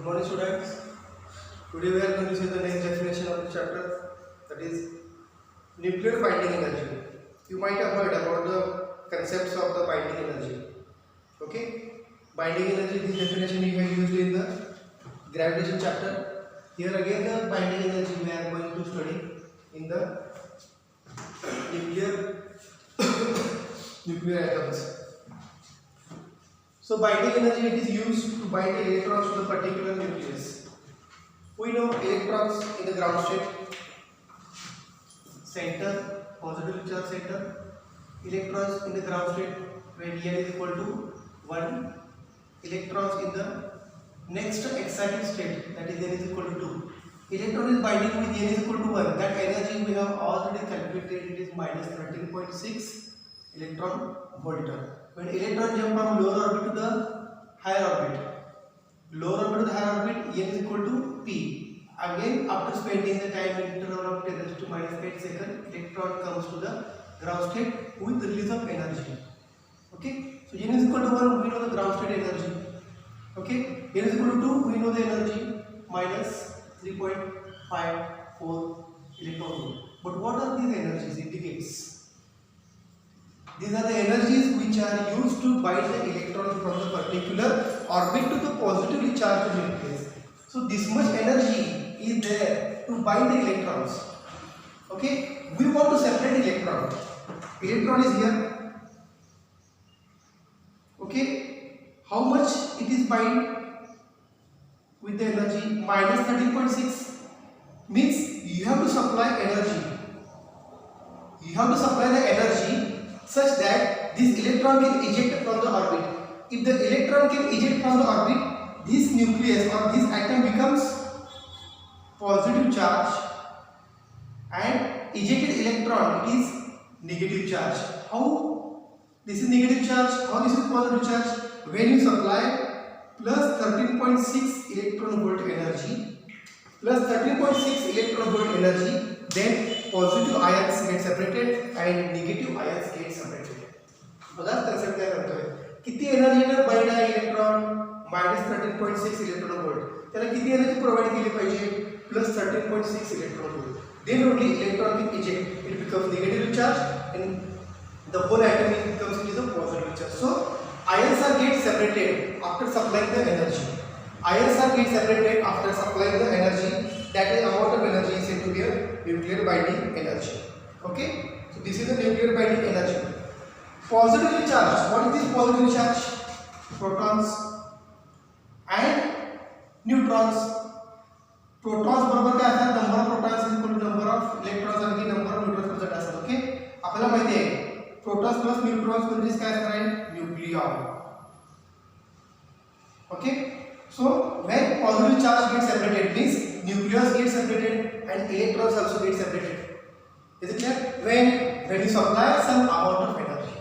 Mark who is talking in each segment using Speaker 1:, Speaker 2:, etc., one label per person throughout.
Speaker 1: morning, students. Today we are going to see the next definition of the chapter, that is nuclear binding energy. You might have heard about the concepts of the binding energy. Okay, binding energy. This definition we have used in the gravitation chapter. Here again the binding energy we are going to study in the nuclear atoms. So binding energy, it is used to bind the electrons to the particular nucleus. We know electrons in the ground state center, positively charged center, electrons in the ground state where n is equal to 1, electrons in the next excited state, that is n is equal to 2. Electron is binding with n is equal to 1. That energy we have already calculated, it is minus 13.6 electron volt. When electron jump from lower orbit to the higher orbit, lower orbit to the higher orbit, n is equal to p. Again, after spending the time interval of 10 raised to minus 8 seconds, electron comes to the ground state with the release of energy. Okay, so n is equal to 1, we know the ground state energy. Okay, n is equal to 2, we know the energy minus 3.54 electron volt. But what are these energies? Indicates. These are the energies which are used to bind the electron from the particular orbit to the positively charged nucleus. So this much energy is there to bind the electrons. Okay, we want to separate electron. Electron is here. Okay, how much it is bind with the energy? Minus 13.6 means you have to supply energy. You have to supply the energy such that this electron can eject from the orbit. If the electron can eject from the orbit, this nucleus or this atom becomes positive charge, and ejected electron, it is negative charge. How this is negative charge? How this is positive charge? When you supply plus 13.6 electron volt energy, plus 13.6 electron volt energy, then positive ions get separated and negative ions get separated. बघा concept काय करतोय, किती एनर्जीने bind आहे electron? Minus 13.6 electron volt. त्याला किती energy provide केली पाहिजे? Plus 13.6 electron volt. Then only electron can eject. It becomes negative charge and the whole atom becomes into the positive charge. So ions are get separated after supplying the energy. Ions are get separated after supplying the energy. That is amount of energy is said to be a nuclear binding energy. Okay, so this is the nuclear binding energy. Positively charged. What is this positively charge? Protons and neutrons. Protons बरोबर काय असतात? Number of protons is equal to number of electrons आणि number of neutrons present असतात. Okay, आपल्याला माहिती आहे protons plus neutrons म्हणजे काय असणार आहे? Nucleon. Okay, so when positive charge gets separated means nucleus gets separated and electrons also get separated. Is it clear? When you supply some amount of energy,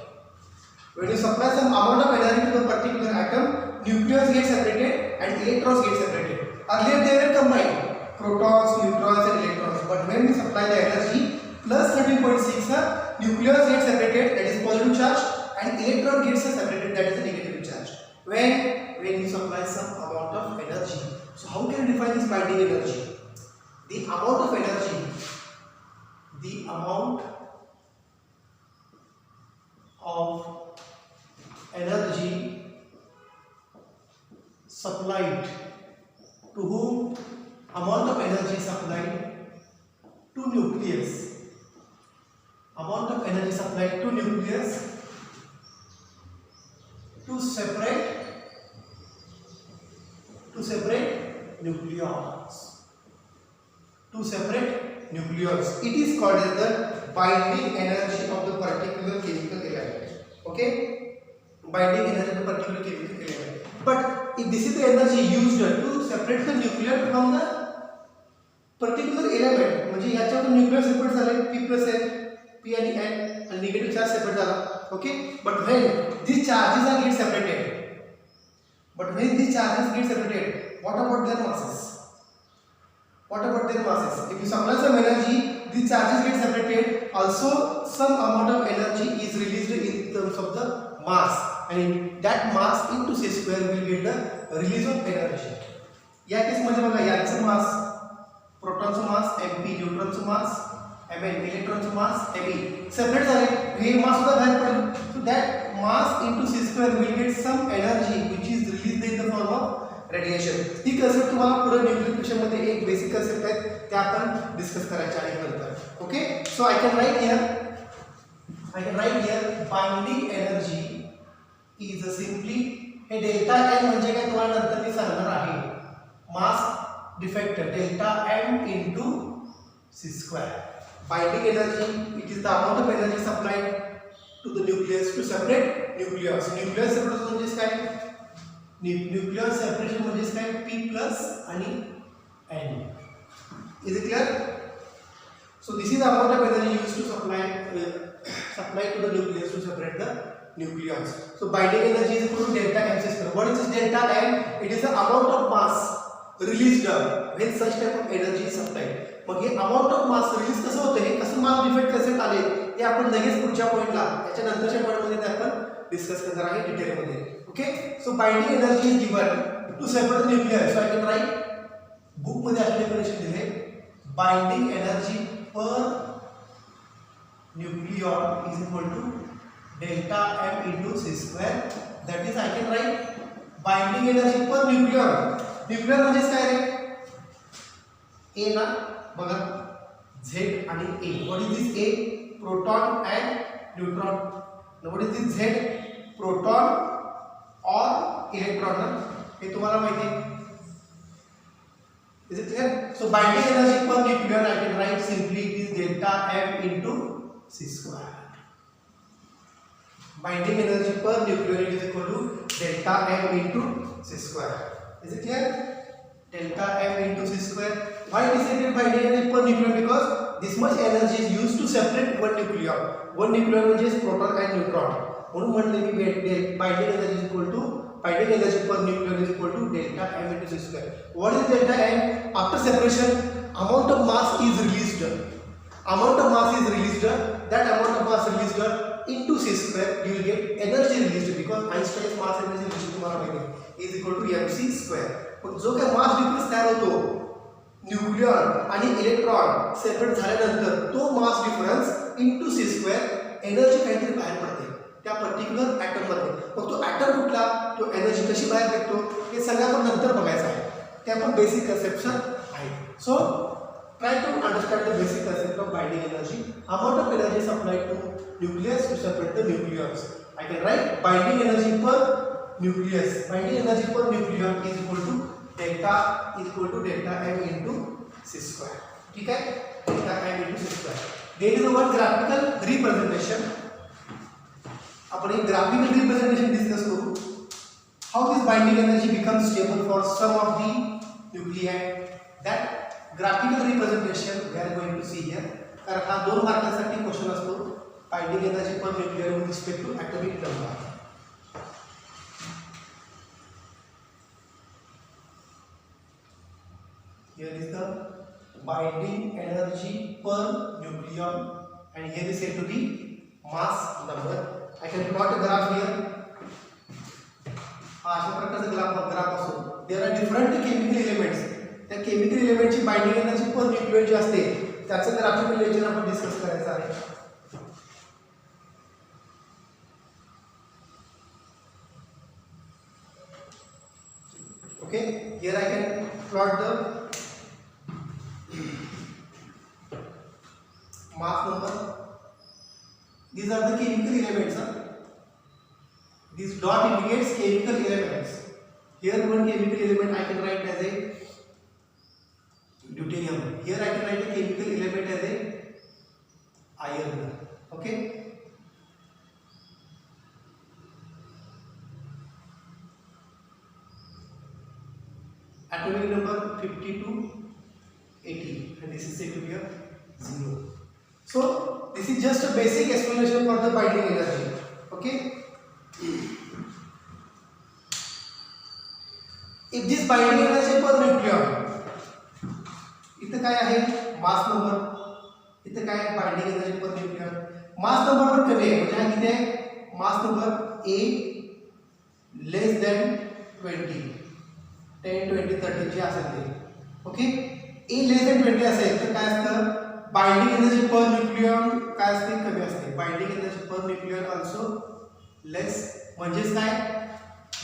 Speaker 1: when you supply some amount of energy to the particular atom, nucleus gets separated and electrons get separated. Earlier they were combined, protons, neutrons and electrons. But when we supply the energy plus 13.6, nucleus gets separated, that is positive charge, and electron gets separated, that is the negative charge. When you supply some amount of energy. So how can you define this binding energy? The amount of energy, the amount of energy supplied to whom? Amount of energy supplied to nucleus. Amount of energy supplied to nucleus to separate nucleons. To separate nucleons. It is called as the binding energy of the particular chemical element. Okay? Binding energy of the particular chemical element. But if this is the energy used to separate the nucleus from the particular element, म्हणजे याच्यातून nucleus separate झाले, p plus n, p आणि n, and negative charge separate झाला. Okay? But when these charges are get separated, what about their masses? If you supply some energy, these charges get separated. Also, some amount of energy is released in terms of the mass, and that mass into c square will get the release of energy. या केसमध्ये बघा याचं mass प्रोटॉनचं mass mp, न्यूट्रॉनचं mass mn, इलेक्ट्रॉनचं mass me separate झाले, हे mass सुद्धा बाहेर पडलं. So that mass into c² will get some energy which is released in the form of radiation. ही कन्सेप्ट तुम्हाला पुढे न्यूक्लियर मध्ये एक बेसिक कन्सेप्ट आहे, त्या आपण डिस्कस करायच्या आहे नंतर. Okay, so I can write here binding energy is simply, हे डेल्टा एन म्हणजे काय तुम्हाला नंतर मी सांगणार आहे, mass defect delta M into c². Binding energy it is the amount of energy supplied to the nucleus to separate nucleus. Nucleus separation म्हणजे काय, न्यूक्लियर सेपरेशन म्हणजे काय, p प्लस आणि n. Is it clear? So this is the amount of energy used to supply to the nucleus to separate the nucleons. So binding energy is equal to delta m². What is this delta m? It is the amount of mass released when such type of energy is supplied. मग हे amount of mass release कसं होतं, हे कसं mass defect कसे आले हे आपण लगेच पुढच्या पॉइंटला याच्या नंतरच्या पॉइंटमध्ये ते आपण डिस्कस करणार आहे डिटेलमध्ये. Okay, so binding energy is given to separate nuclear. So I can write, book मध्ये असले कंडिशन दिले, binding energy per nucleon is equal to delta m into c². That is I can write binding energy per nucleon. Nucleon म्हणजे काय रे, a ना बघा, z आणि a. What is this a? Proton and neutron. Now what is this z? Proton or electron ना, हे तुम्हाला माहिती आहे. Is it clear? So binding energy per nucleon I can write simply it is delta m into c². Binding energy per nucleon is equal to delta m into c². Is it clear? Delta m into c². Why it is stated binding energy per nucleon? Because this much energy is used to separate one nucleon. One nucleon which is proton and neutron. म्हणून म्हटले की binding energy is equal to, binding energy per nucleon is equal to delta m into c². What is delta m? After separation, amount of mass is released. Amount of mass is released. That amount of mass released into c², you will get energy released because Einstein's mass energy released तुम्हाला माहिती आहे is equal to mc². पण जो काय मास difference तयार होतो nucleon आणि electron separate झाल्यानंतर, तो मास डिफरन्स इनटू c² एनर्जी काहीतरी बाहेर पडते त्या पर्टिक्युलर ॲटम मध्ये. मग तो ॲटम कुठला, तो एनर्जी कशी बाहेर फेकतो हे सगळं आपण नंतर बघायचं आहे, ते आपण बेसिक कन्सेप्शन आहे. सो try to understand the basic concept of binding energy. Amount of energy supplied to nucleus to separate the nucleons. I can write binding energy per nucleus. Binding energy per nucleon is equal to delta m into c². ठीक है? Delta m into c². There is a one graphical representation. अपन एक graphical representation discuss करूँ. How this binding energy becomes stable for some of the nuclei. That graphical representation we are going to see here. कारण हा 2 मार्कांसाठी question असतो, binding energy per nuclear with respect to atomic number. Here is the binding energy per nucleon and here is said to be mass number. I can plot a graph here. हा अशा प्रकारचा graph असतो. There are different chemical elements. त्या chemical एलिमेंटची binding energy per nucleon जी असते त्याचं graphical lecture आपण डिस्कस करायचं आहे. Okay, here I can plot the mass number. these are the chemical elements. This dot indicates chemical elements. Here one chemical element I can write as a deuterium. Here I can write a chemical element as a iron. Okay. Atomic number 50 to 80 and this is said to be a 0. So this is just a basic explanation for the binding energy. Okay. If this binding energy per nucleon, इथं काय आहे mass number, इथं काय binding energy per nucleon. Mass number पण कमी आहे म्हणजे हा किती आहे, mass number a less than 20. 10, 20, 30 जे असेल ते. ओके, ए लेस दॅन 20 असेल तर काय असतं, बाइंडिंग एनर्जी पर न्यूक्लियॉन काय असते, कमी असते. बाइंडिंग एनर्जी पर न्यूक्लियॉन ऑल्सो लेस. म्हणजेच काय,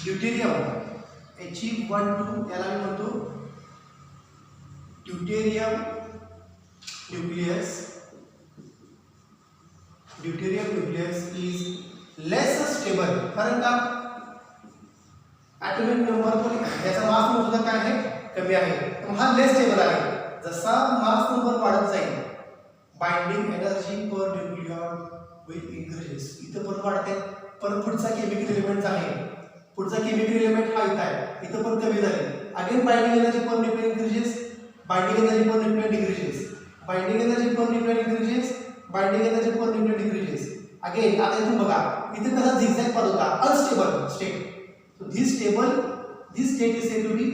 Speaker 1: ड्यूटेरियम He12 याला मी म्हणतो deuterium nucleus. Deuterium nucleus is less stable. कारण का, ॲटॉमिक नंबर पण याचा मास नंबर सुद्धा काय आहे, कमी आहे. तर हा लेस स्टेबल आहे. जसा मास नंबर वाढत जाईल बाइंडिंग एनर्जी पर न्यूक्लियॉन विल इन्क्रीजेस. इथं पण वाढते. पण पुढचा केमिकल एलिमेंट आहे, पुढचा केमिकल एलिमेंट हा इथं आहे, इथं पण कमी झाले. Again binding energy per nucleon increases, binding energy per nucleon decreases, binding energy per nucleon increases, binding energy per nucleon decreases. Again आता इथून बघा, इथे कसा झिगझॅग पाथ होता, unstable state. So this state is said to be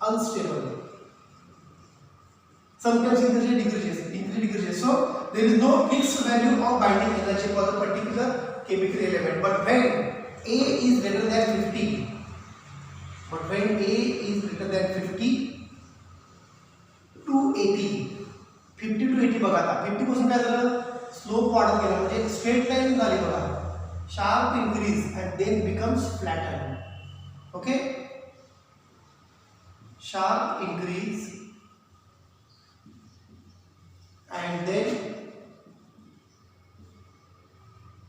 Speaker 1: unstable. Sometimes decreases. So there is no fixed value of binding energy for the particular chemical element. But when A is greater than 50, to 80, 50 to 80 बघा. आता 50 पासून काय झालं, slope वाढत गेला, म्हणजे straight line झाली बघा. Sharp increase and then becomes flattened. Okay, sharp increase and then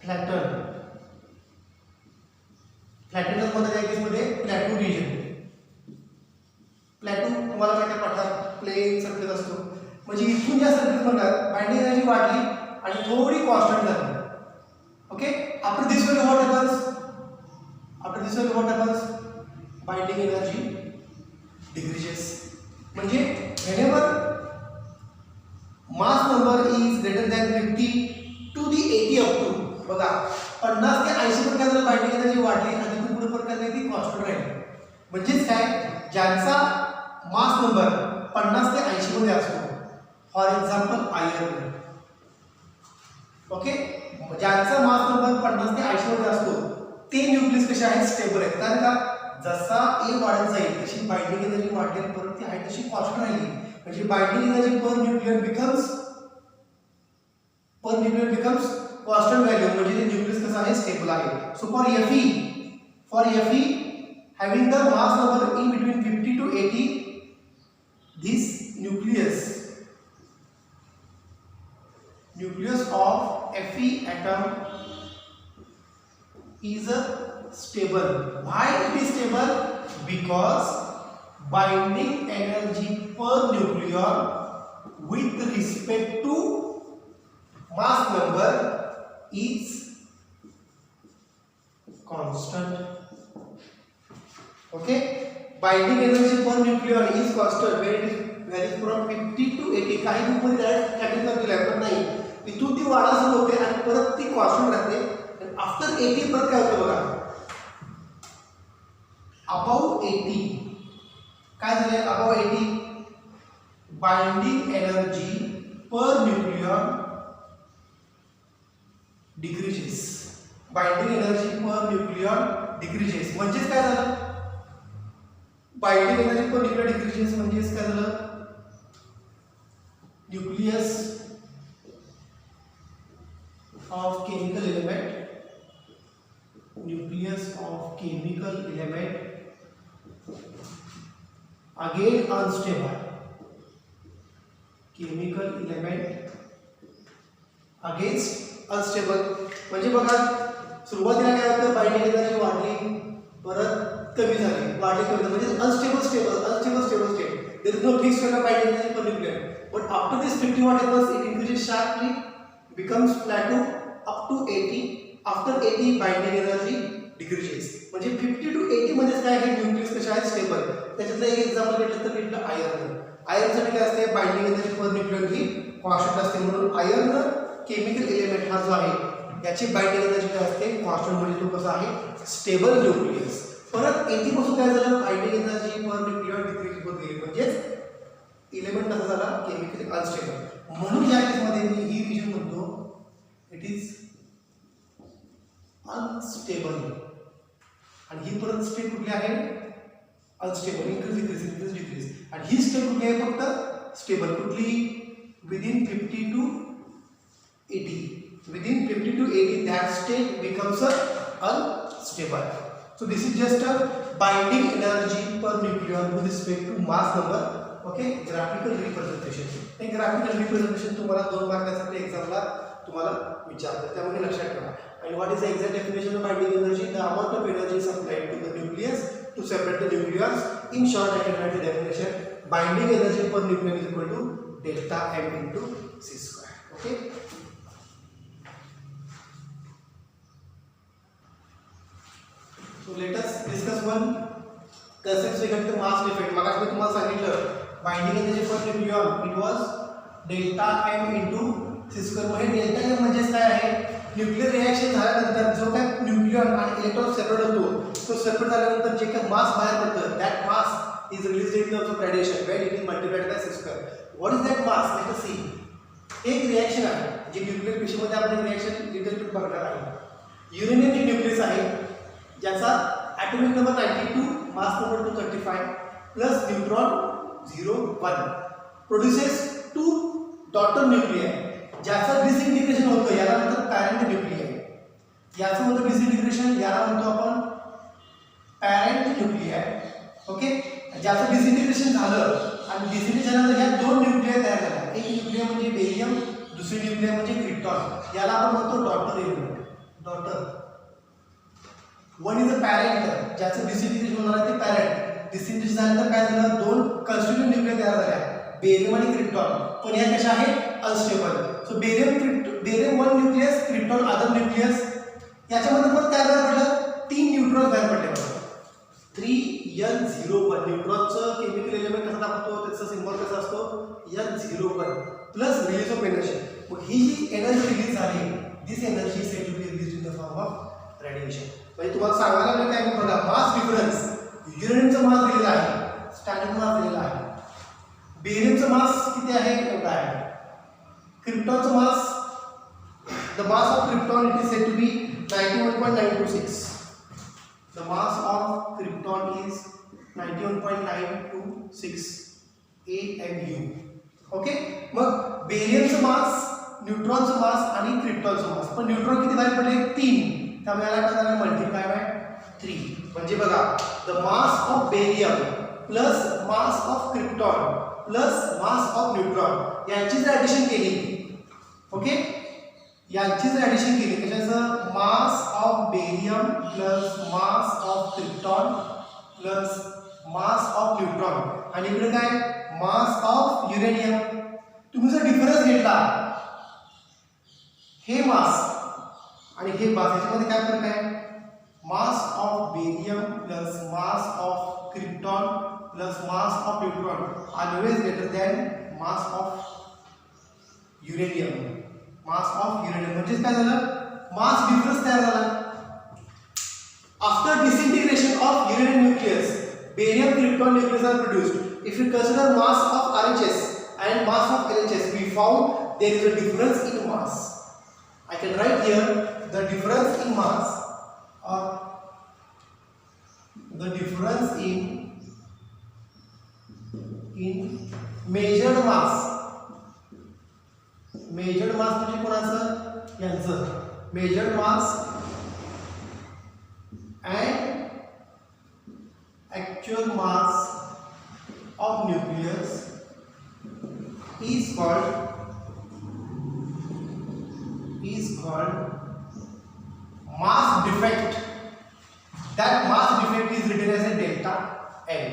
Speaker 1: flattened. Flattened मध्ये काय केसमध्ये प्लॅटो रिजन. प्लॅटो तुम्हाला माहिती आहे, पठार प्लेन सर्कल असतो. म्हणजे इथून ज्या सर्कल म्हणतात बाइंडिंग एनर्जी वाढली आणि थोडी कॉन्स्टंट झाली. Okay, after this value what happens, binding energy decreases. म्हणजे whenever mass number is greater than 50 to the 80 up to बघा 50 ते 80 पर्यंत जर बाइंडिंग एनर्जी वाढली आणि तिथून पुढे पर्यंत काय ती कॉन्स्टंट राहील. म्हणजेच काय, ज्यांचा मास नंबर 50 ते 80 मध्ये असतो, फॉर एक्झाम्पल आयर्न. ओके, ज्यांचा मास नंबर 50 ते 80 मध्ये असतो ते न्यूक्लियस कसे आहेत, स्टेबल आहेत. कारण का, जसा ए वाढत जाईल तशी बाइंडिंग एनर्जी वाढली, परत ती आहे तशी कॉन्स्टंट राहिली. म्हणजे binding energy per nucleon becomes constant value. म्हणजे ते न्यूक्लियस कसं आहे, स्टेबल आहे. So for Fe having the mass number in between 50 to 80, this nucleus of Fe atom is stable. Why it is stable? Because binding energy per nucleon with respect to mass number is constant. Okay, binding energy per nucleon is constant when it varies from 50 to 80. काही दुपारी direct calculate केलं पण नाही, इथून ती वाढा सुरू होते आणि परत ती कॉन्स्टंट राहते. आफ्टर 80 परत काय होतं बघा, अबाव 80 काय झाले, above 80 binding energy per nucleon decreases. Binding energy per nucleon decreases म्हणजेच काय झालं, binding energy per nucleon decreases म्हणजेच काय झालं, nucleus of chemical element again unstable. Chemical element against unstable. म्हणजे बघा सुरुवातीला काय होतं, बाइंडिंग एनर्जी वाढली परत कमी झाली, वाढली कमी झाली, म्हणजे unstable state. There is no fixed value of binding energy per nucleon. But after this 50 what happens, it increases sharply, becomes plateau up to 80. After 80 binding energy decreases. म्हणजे 50 to 80 मध्ये काय आहे, न्यूक्लियस कशा आहेत, स्टेबल. त्याच्यातलं एक example घेतलं तर घेतलं आयर्न. आयर्नसाठी काय असते, बाइंडिंग एनर्जी पर न्यूक्लियन ही कॉन्स्टंट असते. म्हणून आयर्न केमिकल एलिमेंट हा जो आहे याची बाइंडिंग एनर्जी काय असते, कॉन्स्टंट. म्हणजे तो कसा आहे, स्टेबल न्यूक्लियस. परत 80 पासून काय झालं, binding energy per nucleon decrease होत गेली, म्हणजे एलिमेंट कसा झाला, केमिकली अनस्टेबल. म्हणून या केसमध्ये मी ही रिजन म्हणतो इट इज अनस्टेबल. आणि ही परत स्टेट कुठली आहे, अनस्टेबल, increase decrease. आणि ही स्टेट कुठली आहे? फक्त स्टेबल. कुठली? within 50 to 80. Within 50 to 80 that state becomes unstable. So this is just a binding energy per nucleon with respect to mass number. Okay, graphical representation. Hey graphical representation तुम्हाला 2 मार्कासाठी एक्झामला तुम्हाला विचारतात, त्यामुळे लक्षात ठेवा. And what is the exact definition of binding energy? The amount of energy supplied to the nucleus to separate the nucleons. In short, I can write the definition: binding energy per nucleon is equal to delta m into c square. Okay. So let us discuss one concept regarding the mass defect. मगाशी मी तुम्हाला सांगितलं binding energy per nucleon it was delta m into c square. म्हणजे delta m म्हणजे काय आहे? Nuclear reaction झाल्यानंतर जो काय न्यूक्लियॉन आणि इलेक्ट्रॉन सेपरेट होतो, तो सेपरेट झाल्यानंतर जे काय मास बाहेर पडतं, that mass is released in terms of radiation when it is multiplied by c square. What is that mass? Let us see. एक रिएक्शन आहे जी न्यूक्लियर पेशीमध्ये आपण रिएक्शन लिटल बिट बघणार आहे. युरेनियम एक न्यूक्लियस आहे ज्याचा atomic number 92, mass number 235 plus neutron 0 1 produces 2 daughter nuclei ज्याचं डिसइंटिग्रेशन होतं, याला म्हणतात पॅरेंट न्यूक्लियाय. याचं होतं डिसइंटिग्रेशन, याला म्हणतो आपण पॅरेंट न्यूक्लियाय. ओके, ज्याचं डिसइंटिग्रेशन झालं आणि डिसइंटिग्रेशन झाल्यानंतर ह्या 2 न्यूक्लियाय तयार झाल्या. एक न्यूक्लिया म्हणजे बेरियम, दुसरी न्यूक्लिया म्हणजे क्रिप्टॉन. याला आपण म्हणतो daughter element. Daughter one is a parent, ज्याचं डिसइंटिग्रेशन होणार आहे ते पॅरेंट. डिसइंटिग्रेशन झाल्यानंतर काय झालं? 2 कन्स्टिट्यूएंट न्यूक्लिया तयार झाल्या, बेरियम आणि क्रिप्टॉन. पण या कशा आहेत? Unstable. So barium 1 nucleus, krypton other nucleus. याच्यामध्ये पण काय पडलं? 3 न्यूट्रॉन बाहेर पडले बघा. 3n01 न्यूट्रॉनचं केमिकल एलिमेंट कसं दाखवतो, त्याचा सिम्बॉल कसा असतो? n01 plus release of energy. मग ही जी एनर्जी रिलीज झाली, this energy is said to be release in the form of radiation. म्हणजे तुम्हाला सांगायला लागलं काय? बघा, मास डिफरन्स. युरेनियमचा मास दिलेला आहे, स्टँडर्ड मास दिलेला आहे. बेरियमचा मास किती आहे? एवढा आहे. क्रिप्टॉनचा mass, the mass of krypton it is said to be 91.926. The mass of krypton is 91.926 AMU. Okay, मग बेरियमचं मास, न्यूट्रॉनचं मास आणि क्रिप्टॉनचं मास. पण न्यूट्रॉन किती बाहेर पडले? 3. त्यामुळे याला काय झालं? Multiply by 3. म्हणजे बघा, the mass of barium plus mass of krypton plus mass of neutron यांची जर ॲडिशन केली, ओके, यांची जर ॲडिशन केली, त्याच्याचं mass of barium plus mass of krypton plus mass of neutron आणि इकडे काय? Mass of uranium. तुम्ही जर डिफरन्स घेतला, हे मास आणि हे मास, याच्यामध्ये काय फरक आहे? Mass of barium plus mass of krypton plus mass of neutron always greater than mass of uranium. Mass of uranium म्हणजे काय झालं? मास डिफरन्स तयार झाला. After disintegration of uranium nucleus, barium krypton nucleus are produced. If you consider mass of RHS and mass of LHS, we found there is a difference in mass. I can write here the difference in mass, or the difference in measured mass. Measured mass म्हणजे कोणाचं? यांचं. Measured mass and actual mass of nucleus is called mass defect. That mass defect is written as a delta L.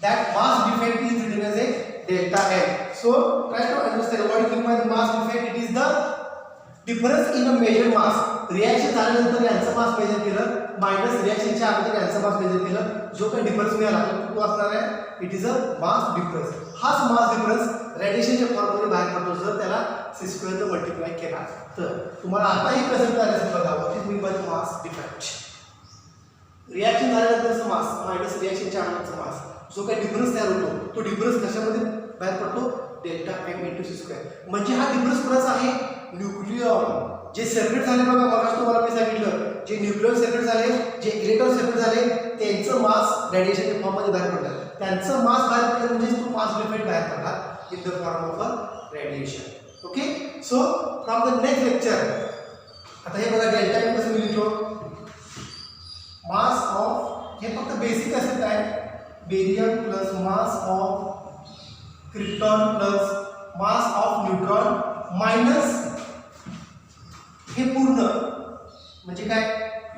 Speaker 1: That mass defect is written as a delta L. So try to understand what is meant by mass defect. It is the difference in a measured mass. Reaction झाल्यानंतर यांचं मास major केलं minus रिएक्शनच्या अगोदर यांचं मास major केलं, जो काही difference मिळाला तो असणार आहे it is a mass difference. हाच मास डिफरन्स रेडिएशनच्या फॉर्ममध्ये बाहेर पडतो जर त्याला c² ने मल्टिप्लाय केला तर. तुम्हाला आताही कसं करायचं बघा, what is mean by mass defect. Reaction झाल्यानंतरचं मास मायनस रिएक्शनच्या अगोदरचं मास, जो काही डिफरन्स तयार होतो तो डिफरन्स कशामध्ये बाहेर पडतो? Delta m into c². म्हणजे हा डिफरन्स कोणाचा आहे? न्यूक्लियॉन जे सेपरेट झाले बघा. मग तुम्हाला मी सांगितलं जे न्यूक्लियर सेपरेट झाले, जे इलेक्ट्रॉन सेपरेट झाले, त्यांचं मास रेडिएशनच्या फॉर्म मध्ये बाहेर पडलं. त्यांचं मास बाहेर पडलं म्हणजे तो मास डिफेक्ट बाहेर पडला इन the form of a radiation. Okay, so from the next lecture आता हे बघा डेल्टा एम कसं मी लिहितो, मास ऑफ, हे फक्त बेसिक असेल काय, barium plus mass of krypton plus mass of neutron minus हे पूर्ण म्हणजे काय,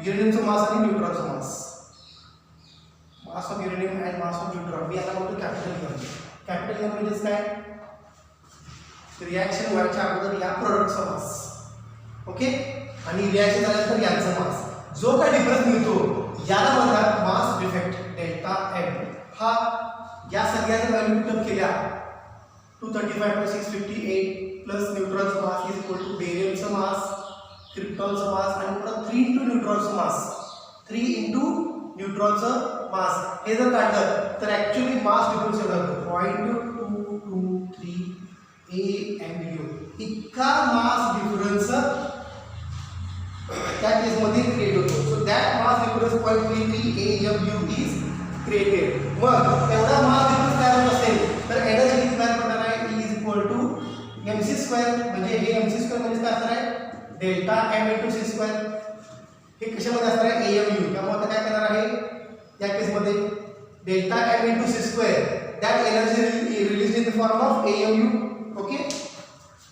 Speaker 1: युरेनियमचं मास आणि न्यूट्रॉनचं mass, mass of uranium and mass of neutron. मी आता म्हणतो कॅपिटल एम. कॅपिटल एम म्हणजे काय, रिॲक्शन व्हायच्या अगोदर या प्रोडक्टचा मास. ओके, आणि रिॲक्शन झाल्यानंतर यांचा मास, जो काय डिफरन्स मिळतो याला म्हणतात मास डिफेक्ट डेल्टा एम. हा या सगळ्याच्या व्हॅल्यू पुटअप केल्या 235.658 प्लस न्यूट्रॉनचं मास इज इक्वल टू बेरियमचं मास, क्रिप्टॉनचं मास आणि परत 3 इंटू न्यूट्रॉनचं मास, 3 इंटू न्यूट्रॉनचं मास. हे जर काढलं तर ऍक्च्युअली मास डिफरन्स एवढा होतो 0.223 AMU. इतका मास डिफरन्स त्या केसमध्ये क्रिएट होतो. So that mass difference 0.33 AMU is created. मग एवढा मास डिफरन्स तयार होत असेल तर एनर्जी किती तयार पडणार आहे, E is equal to mc². म्हणजे हे mc² म्हणजे काय असणार आहे, डेल्टा एम इंटू सी स्क्वेअर. हे कशामध्ये असणार आहे, AMU. त्यामुळे आता काय करणार आहे या केसमध्ये delta M into C square, that energy release in the form of AMU. Okay,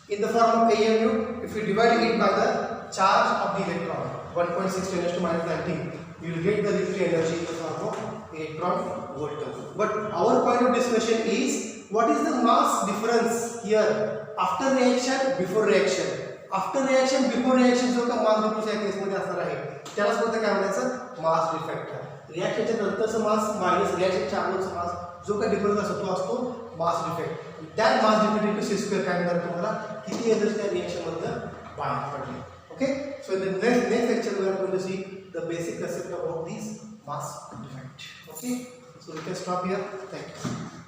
Speaker 1: in the form of AMU, if you divide it by the charge of the electron 1.6 × 10⁻⁹, you will get the released energy in the form of electron volt. But our point of discussion is what is the mass difference here after reaction, before reaction. After reaction before reaction जो का मास difference या केसमध्ये असणार आहे त्यालाच बोलतो काय म्हणायचं, मास डिफेक्ट. रिएक्शनच्या नंतरचं मास मायनस रिएक्शनच्या अगोदरचा मास जो काय डिफरन्स असतो तो असतो mass defect. That mass defect into C square काय मिळणार तुम्हाला, किती एनर्जी त्या रिएक्शनमधनं बाहेर पडली. Okay, so in the next lecture we are going to see the basic concept about this mass defect. Okay, so we can stop here. Thank you.